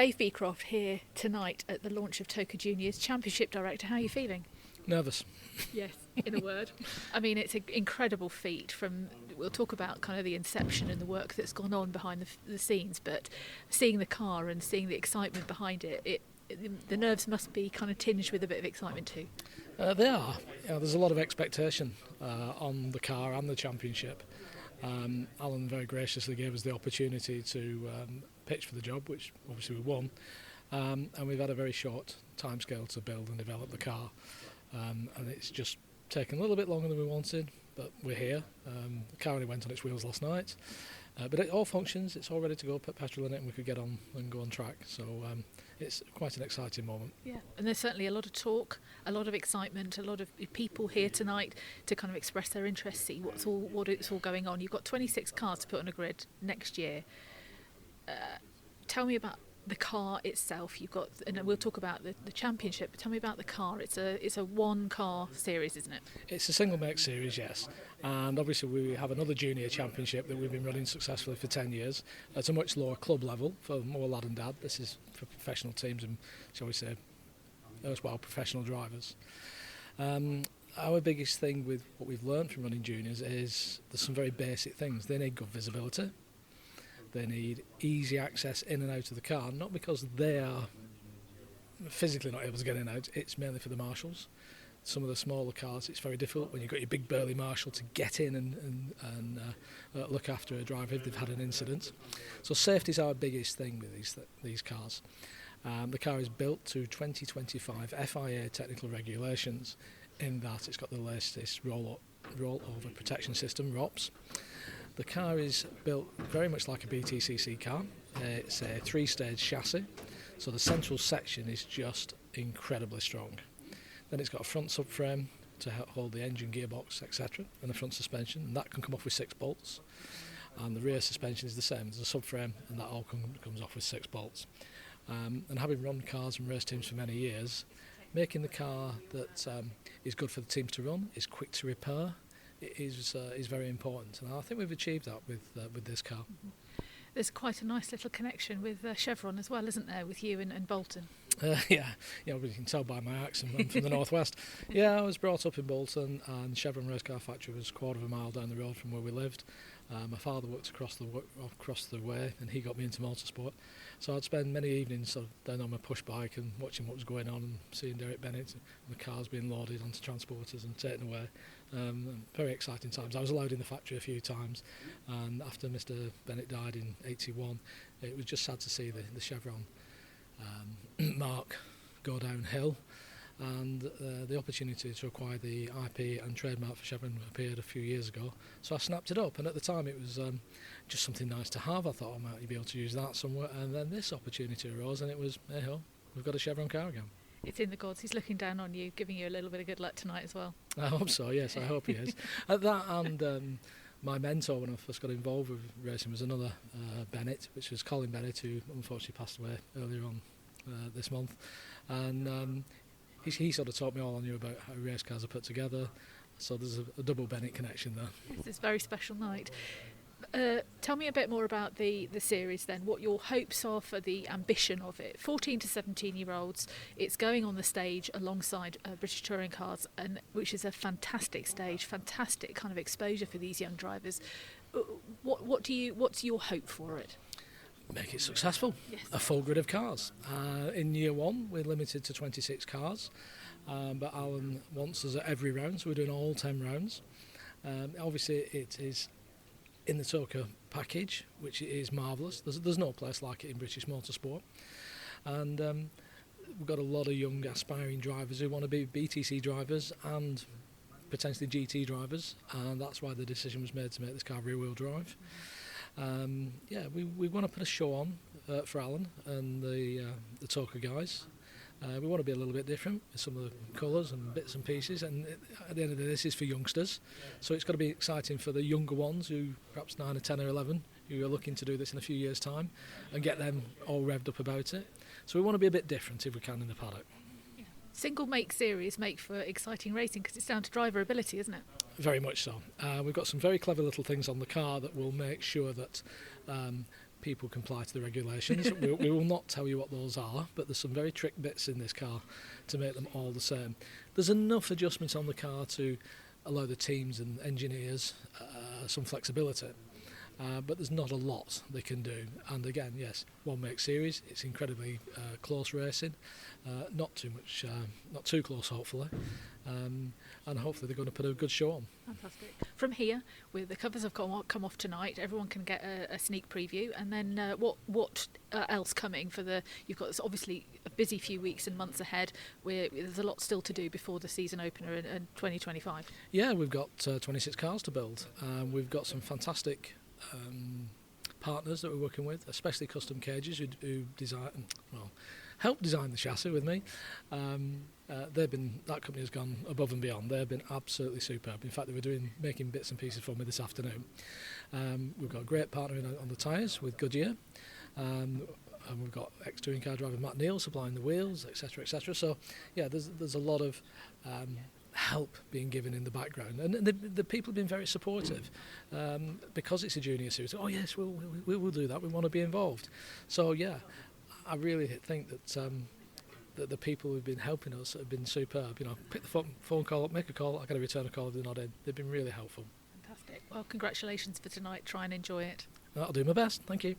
Dave Beecroft here tonight at the launch of TOCA Juniors Championship Director. How are you feeling? Nervous. Yes, in a word. I mean, it's an incredible feat. We'll talk about kind of the inception and the work that's gone on behind the scenes, but seeing the car and seeing the excitement behind it, the nerves must be kind of tinged with a bit of excitement too. They are. There's a lot of expectation on the car and the championship. Alan very graciously gave us the opportunity to pitch for the job, which obviously we won, and we've had a very short timescale to build and develop the car, and it's just taken a little bit longer than we wanted, but we're here. The car only went on its wheels last night, but it all functions. It's all ready to go, put petrol in it, and we could get on and go on track. So it's quite an exciting moment. Yeah, and there's certainly a lot of talk, a lot of excitement, a lot of people here tonight to kind of express their interest, see what it's all going on. You've got 26 cars to put on a grid next year. Tell me about the car itself. You've got, and we'll talk about the championship, but tell me about the car. It's a one car series, isn't it? It's a single make series, yes, and obviously we have another junior championship that we've been running successfully for 10 years at a much lower club level for more lad and dad. This is for professional teams and, shall we say, erstwhile professional drivers. Our biggest thing with what we've learned from running juniors is there's some very basic things. They need good visibility. They need easy access in and out of the car, not because they are physically not able to get in and out, it's mainly for the marshals. Some of the smaller cars, it's very difficult when you've got your big burly marshal to get in and look after a driver if they've had an incident. So safety is our biggest thing with these cars. The car is built to 2025 FIA technical regulations, in that it's got the latest rollover protection system, ROPS. The car is built very much like a BTCC car. It's a 3-stage chassis, so the central section is just incredibly strong. Then it's got a front subframe to hold the engine, gearbox, etc., and the front suspension, and that can come off with 6 bolts. And the rear suspension is the same. There's a subframe, and that all comes off with 6 bolts. And having run cars and race teams for many years, making the car that is good for the teams to run, is quick to repair, is very important, and I think we've achieved that with this car. There's quite a nice little connection with Chevron as well, isn't there, with you and Bolton? Yeah, you can tell by my accent. I'm from the northwest. Yeah, I was brought up in Bolton, and Chevron Race Car Factory was a quarter of a mile down the road from where we lived. My father worked across the way, and he got me into motorsport. So I'd spend many evenings sort of down on my push bike and watching what was going on, and seeing Derek Bennett and the cars being loaded onto transporters and taken away. Very exciting times. I was allowed in the factory a few times, and after Mr. Bennett died in '81, it was just sad to see the Chevron mark go downhill. And the opportunity to acquire the IP and trademark for Chevron appeared a few years ago, so I snapped it up, and at the time it was just something nice to have. I thought I might be able to use that somewhere, and then this opportunity arose, and it was, hey ho, we've got a Chevron car again. It's in the gods. He's looking down on you, giving you a little bit of good luck tonight as well. I hope so, yes, I hope he is. That and my mentor when I first got involved with racing was another Bennett, which was Colin Bennett, who unfortunately passed away earlier on this month, and he sort of taught me all I knew about how race cars are put together, so there's a double Bennett connection there. It's a very special night. Tell me a bit more about the series then, what your hopes are for the ambition of it. 14 to 17-year-olds, it's going on the stage alongside British touring cars, and which is a fantastic stage, fantastic kind of exposure for these young drivers. What's your hope for it? Make it successful. Yes. A full grid of cars. In year 1 we're limited to 26 cars, but Alan wants us at every round, so we're doing all 10 rounds. Obviously it is in the TOCA package, which is marvellous. There's no place like it in British motorsport, and we've got a lot of young aspiring drivers who want to be BTC drivers and potentially GT drivers, and that's why the decision was made to make this car rear wheel drive. We want to put a show on for Alan and the TOCA guys. We want to be a little bit different with some of the colours and bits and pieces, and at the end of the day this is for youngsters, so it's got to be exciting for the younger ones who perhaps 9 or 10 or 11 who are looking to do this in a few years' time and get them all revved up about it. So we want to be a bit different if we can in the paddock. Single make series make for exciting racing because it's down to driver ability, isn't it? Very much so. We've got some very clever little things on the car that will make sure that people comply to the regulations. We will not tell you what those are, but there's some very trick bits in this car to make them all the same. There's enough adjustments on the car to allow the teams and engineers some flexibility. But there's not a lot they can do. And again, yes, one make series. It's incredibly close racing, not too close, hopefully. And hopefully they're going to put a good show on. Fantastic. From here, with the covers have come off tonight, everyone can get a sneak preview. And then what else coming for the? You've got obviously a busy few weeks and months ahead. There's a lot still to do before the season opener in 2025. Yeah, we've got 26 cars to build. We've got some fantastic partners that we're working with, especially Custom Cages, who helped design the chassis with me. That company has gone above and beyond. They've been absolutely superb. In fact, they were making bits and pieces for me this afternoon. We've got a great partner on the tyres with Goodyear, and we've got ex-touring car driver Matt Neal supplying the wheels, etc., etc. So yeah, there's a lot of help being given in the background, and the people have been very supportive because it's a junior series. Oh yes, we'll do that. We want to be involved. So yeah, I really think that the people who've been helping us have been superb. Pick the phone call up, make a call. I got to return a call if they're not in. They've been really helpful. Fantastic. Well, congratulations for tonight. Try and enjoy it. I'll do my best. Thank you.